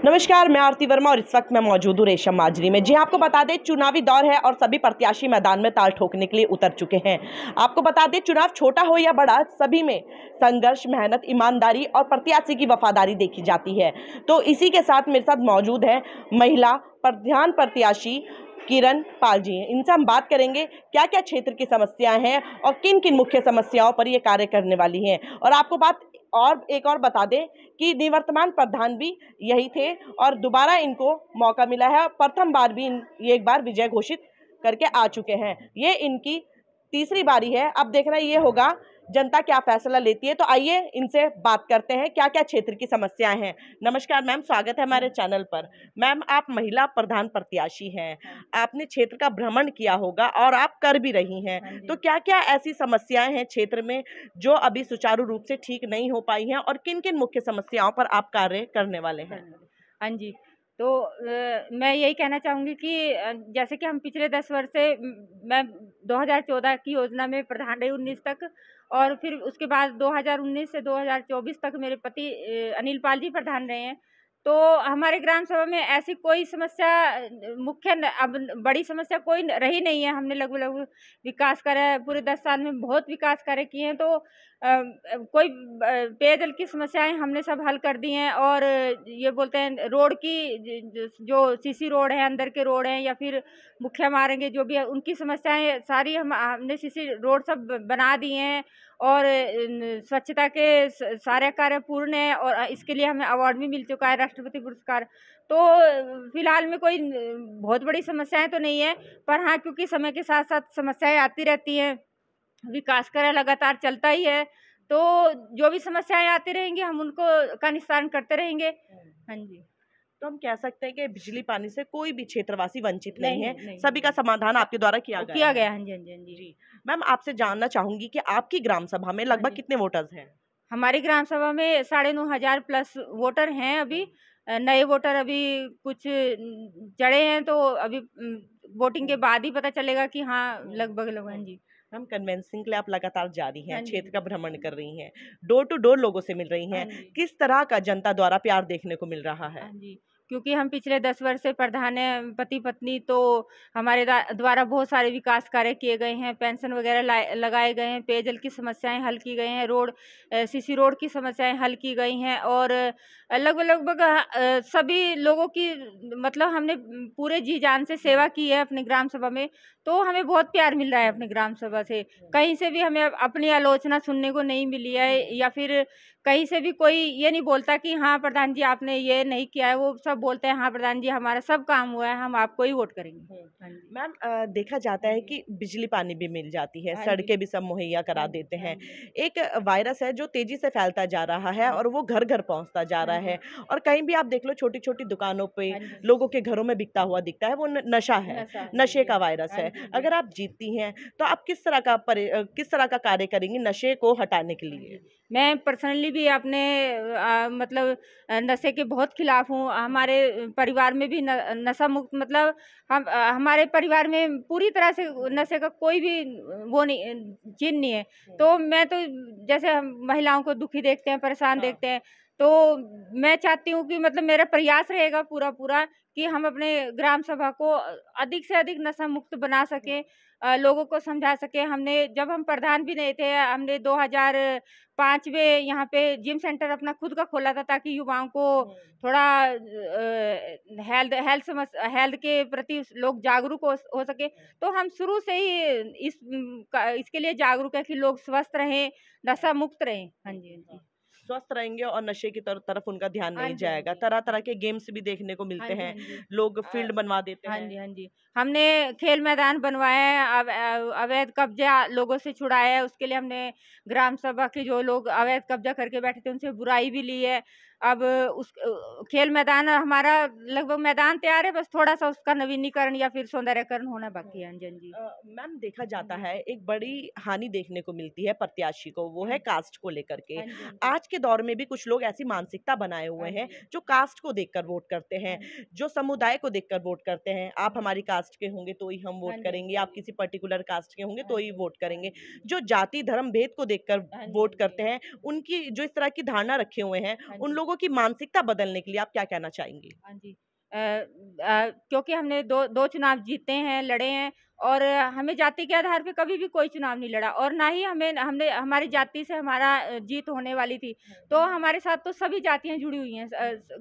नमस्कार, मैं आरती वर्मा और इस वक्त मैं मौजूद हूँ रेशम माजरी में। जी आपको बता दें, चुनावी दौर है और सभी प्रत्याशी मैदान में ताल ठोकने के लिए उतर चुके हैं। आपको बता दें, चुनाव छोटा हो या बड़ा, सभी में संघर्ष, मेहनत, ईमानदारी और प्रत्याशी की वफादारी देखी जाती है। तो इसी के साथ मेरे साथ मौजूद है महिला प्रधान प्रत्याशी किरण पाल जी हैं। इनसे हम बात करेंगे क्या क्या क्षेत्र की समस्याएं हैं और किन किन मुख्य समस्याओं पर ये कार्य करने वाली हैं। और आपको बात एक और बता दें कि निवर्तमान प्रधान भी यही थे और दोबारा इनको मौका मिला है। प्रथम बार भी ये एक बार विजय घोषित करके आ चुके हैं। ये इनकी तीसरी बारी है। अब देखना ये होगा जनता क्या फैसला लेती है। तो आइए इनसे बात करते हैं क्या क्या क्षेत्र की समस्याएं हैं। नमस्कार मैम, स्वागत है हमारे चैनल पर। मैम, आप महिला प्रधान प्रत्याशी हैं, आपने क्षेत्र का भ्रमण किया होगा और आप कर भी रही हैं। तो क्या क्या ऐसी समस्याएं हैं क्षेत्र में जो अभी सुचारू रूप से ठीक नहीं हो पाई हैं और किन किन मुख्य समस्याओं पर आप कार्य करने वाले हैं? हाँ जी। तो मैं यही कहना चाहूँगी कि जैसे कि हम पिछले 10 वर्ष से मैं 2014 की योजना में प्रधान रही 19 तक, और फिर उसके बाद 2019 से 2024 तक मेरे पति अनिल पाल जी प्रधान रहे हैं। तो हमारे ग्राम सभा में ऐसी कोई समस्या अब बड़ी समस्या कोई रही नहीं है। हमने लगभग विकास कार्य पूरे 10 साल में बहुत विकास कार्य किए हैं। तो कोई पेयजल की समस्याएं हमने सब हल कर दी हैं। और ये बोलते हैं रोड की जो सीसी रोड है, अंदर के रोड हैं या फिर मुखिया मार्ग जो भी है, उनकी समस्याएं सारी हमने सीसी रोड सब बना दिए हैं। और स्वच्छता के सारे कार्य पूर्ण है और इसके लिए हमें अवार्ड भी मिल चुका है, राष्ट्रपति पुरस्कार। तो फिलहाल में कोई बहुत बड़ी समस्याएं तो नहीं है, पर हाँ, क्योंकि समय के साथ साथ समस्याएं आती रहती हैं, विकास कार्य लगातार चलता ही है, तो जो भी समस्याएं आती रहेंगी हम उनको का निस्तारण करते रहेंगे। हाँ जी। तो हम कह सकते हैं कि बिजली पानी से कोई भी क्षेत्रवासी वंचित नहीं है, सभी का समाधान आपके द्वारा किया गया है। हाँ जी, हाँ जी, हाँ जी। मैम, आपसे जानना चाहूंगी कि आपकी ग्राम सभा में लगभग कितने वोटर्स हैं? हमारी ग्राम सभा में 9,500 प्लस वोटर हैं अभी। नए वोटर अभी कुछ चढ़े हैं, तो अभी वोटिंग के बाद ही पता चलेगा कि हाँ लगभग। हाँ जी। हम कन्वेंसिंग के लिए आप लगातार जारी हैं, क्षेत्र का भ्रमण कर रही हैं, डोर टू डोर लोगों से मिल रही हैं, किस तरह का जनता द्वारा प्यार देखने को मिल रहा है? जी, क्योंकि हम पिछले 10 वर्ष से प्रधान हैं, पति पत्नी, तो हमारे द्वारा बहुत सारे विकास कार्य किए गए हैं, पेंशन वगैरह लगाए गए हैं, पेयजल की समस्याएं हल की गई हैं, सीसी रोड की समस्याएं हल की गई हैं। और लगभग सभी लोगों की मतलब हमने पूरे जी जान से सेवा की है अपनी ग्राम सभा में। तो हमें बहुत प्यार मिल रहा है अपनी ग्राम सभा से। कहीं से भी हमें अपनी आलोचना सुनने को नहीं मिली है, या फिर कहीं से भी कोई ये नहीं बोलता कि हाँ प्रधान जी आपने ये नहीं किया है। वो सब बोलते हैं हाँ प्रधान जी हमारा सब काम हुआ है, हम आपको ही वोट करेंगे। मैम, देखा जाता है कि बिजली पानी भी मिल जाती है, सड़कें भी सब मुहैया करा देते हैं। एक वायरस है जो तेजी से फैलता जा रहा है और वो घर घर पहुंचता जा रहा है। और कहीं भी आप देख लो, छोटी छोटी दुकानों पे लोगों के घरों में बिकता हुआ दिखता है। वो नशा है, नशे का वायरस है। अगर आप जीतती हैं तो आप किस तरह का कार्य करेंगी नशे को हटाने के लिए? मैं पर्सनली भी अपने मतलब नशे के बहुत खिलाफ हूँ। हमारे परिवार में भी नशा मुक्त, मतलब हमारे परिवार में पूरी तरह से नशे का कोई भी वो नहीं, चिन्ह नहीं है। तो मैं तो जैसे हम महिलाओं को दुखी देखते हैं, परेशान देखते हैं, तो मैं चाहती हूँ कि मतलब मेरा प्रयास रहेगा पूरा कि हम अपने ग्राम सभा को अधिक से अधिक नशा मुक्त बना सकें, लोगों को समझा सके। जब हम प्रधान भी नहीं थे, हमने 2005 में यहाँ पे जिम सेंटर अपना खुद का खोला था, ताकि युवाओं को थोड़ा हेल्थ के प्रति लोग जागरूक हो सके। तो हम शुरू से ही इसके लिए जागरूक है कि लोग स्वस्थ रहें, नशा मुक्त रहें। हाँ जी, हाँ जी। स्वस्थ रहेंगे और नशे की तरफ उनका ध्यान नहीं जाएगा। तरह तरह के गेम्स भी देखने को मिलते हैं, लोग फील्ड बनवा देते हैं। हाँ जी, हाँ जी। हमने खेल मैदान बनवाए हैं, अवैध कब्जा लोगों से छुड़ाया है। उसके लिए हमने ग्राम सभा के जो लोग अवैध कब्जा करके बैठे थे उनसे बुराई भी ली है। अब उस खेल मैदान हमारा लगभग मैदान तैयार है, बस थोड़ा सा उसका नवीनीकरण या फिर सौंदर्यकरण होना बाकी है। हाँ जी। मैम, देखा जाता है एक बड़ी हानि देखने को मिलती है प्रत्याशी को, वो है कास्ट को लेकर के। आज के दौर में भी कुछ लोग ऐसी मानसिकता बनाए हुए हैं जो कास्ट को देखकर वोट करते हैं, जो समुदाय को देखकर वोट करते हैं। आप हमारी कास्ट के होंगे तो ही हम वोट करेंगे, आप किसी पर्टिकुलर कास्ट के होंगे तो ही वोट करेंगे। जो जाति धर्म भेद को देखकर वोट करते हैं, उनकी जो इस तरह की धारणा रखे हुए हैं, उन लोगों लोगों की मानसिकता बदलने के लिए आप क्या कहना चाहेंगी? हाँ जी। क्योंकि हमने दो चुनाव जीते हैं, लड़े हैं और हमें जाति के आधार पे कभी भी कोई चुनाव नहीं लड़ा और ना ही हमने हमारी जाति से हमारा जीत होने वाली थी। तो हमारे साथ तो सभी जातियाँ जुड़ी हुई हैं।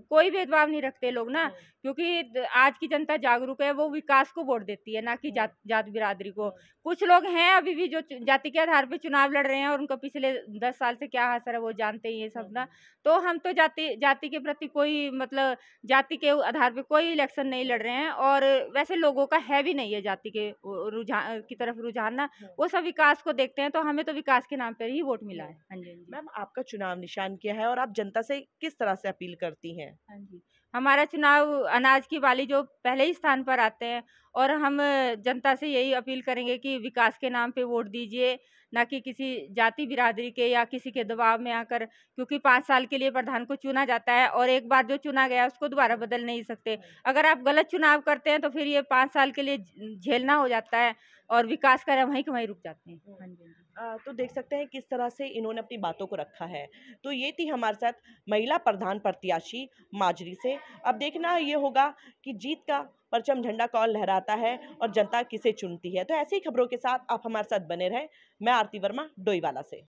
कोई भेदभाव नहीं रखते लोग ना, क्योंकि आज की जनता जागरूक है, वो विकास को वोट देती है, ना कि जात बिरादरी को। कुछ लोग हैं अभी भी जो जाति के आधार पे चुनाव लड़ रहे हैं और उनका पिछले 10 साल से क्या असर है वो जानते ही हैं सब ना। तो हम तो जाति के प्रति कोई मतलब जाति के आधार पे कोई इलेक्शन नहीं लड़ रहे हैं और वैसे लोगों का है भी नहीं है जाति के रुझान की तरफ रुझान ना। वो सब विकास को देखते हैं, तो हमें तो विकास के नाम पर ही वोट मिला है। हाँ जी, हाँ जी। मैम, आपका चुनाव निशान क्या है और आप जनता से किस तरह से अपील करती हैं? हाँ जी। हमारा चुनाव अनाज की बाली जो पहले ही स्थान पर आते हैं और हम जनता से यही अपील करेंगे कि विकास के नाम पे वोट दीजिए, ना कि किसी जाति बिरादरी के या किसी के दबाव में आकर, क्योंकि 5 साल के लिए प्रधान को चुना जाता है और एक बार जो चुना गया उसको दोबारा बदल नहीं सकते। अगर आप गलत चुनाव करते हैं तो फिर ये 5 साल के लिए झेलना हो जाता है और विकास कार्य वहीं के वहीं रुक जाते हैं। हाँ जी, हाँ जी। तो देख सकते हैं किस तरह से इन्होंने अपनी बातों को रखा है। तो ये थी हमारे साथ महिला प्रधान प्रत्याशी माजरी से। अब देखना ये होगा कि जीत का परचम झंडा कौन लहराता है और जनता किसे चुनती है। तो ऐसी ही खबरों के साथ आप हमारे साथ बने रहें। मैं आरती वर्मा, डोईवाला से।